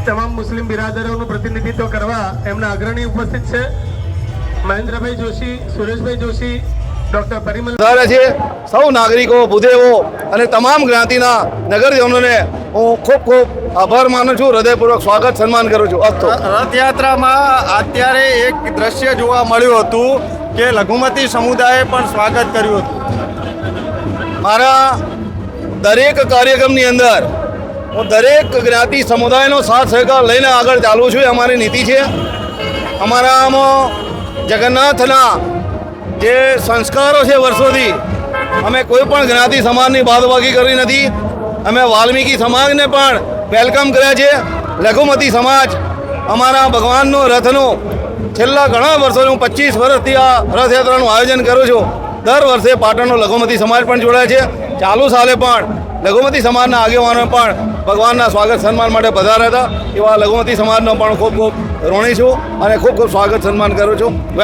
તમામ મુસ્લિમ બિરાદરોનું પ્રતિનિધિત્વ કરવા એમના અગ્રણી ઉપસ્થિત છે. મહેન્દ્રભાઈ જોશી, સુરેશભાઈ જોશી, ડોક્ટર પરિમલ છે. સૌ નાગરિકો, ભૂદેવો અને તમામ જ્ઞાતિના નગરજનોને હું ખૂબ ખૂબ આભાર માનું છું. હૃદયપૂર્વક સ્વાગત સન્માન કરું છું. અસ્તુ. રથયાત્રામાં અત્યારે એક દ્રશ્ય જોવા મળ્યું હતું કે લઘુમતી સમુદાયે પણ સ્વાગત કર્યું હતું. મારા દરેક કાર્યક્રમની અંદર હું દરેક જ્ઞાતિ સમુદાયનો સાથ સહકાર લઈને આગળ ચાલું છું. એ અમારી નીતિ છે. અમારામાં જગન્નાથના જે સંસ્કારો છે વર્ષોથી અમે કોઈ પણ જ્ઞાતિ સમાજની બાદબાકી કરી નથી. અમે વાલ્મીકી સમાજને પણ વેલકમ કર્યા છે. લઘુમતી સમાજ અમારા ભગવાનનો રથનો છેલ્લા ઘણા વર્ષોથી, હું 25 વર્ષથી આ રથયાત્રાનું આયોજન કરું છું. દર વર્ષે પાટણનો લઘુમતી સમાજ પણ જોડાય છે. ચાલુ સાલે પણ લઘુમતી સમાજના આગેવાનો પણ ભગવાનના સ્વાગત સન્માન માટે પધાર્યા હતા. એવા લઘુમતી સમાજનો પણ ખૂબ ખૂબ ઋણી છું અને ખૂબ ખૂબ સ્વાગત સન્માન કરું છું.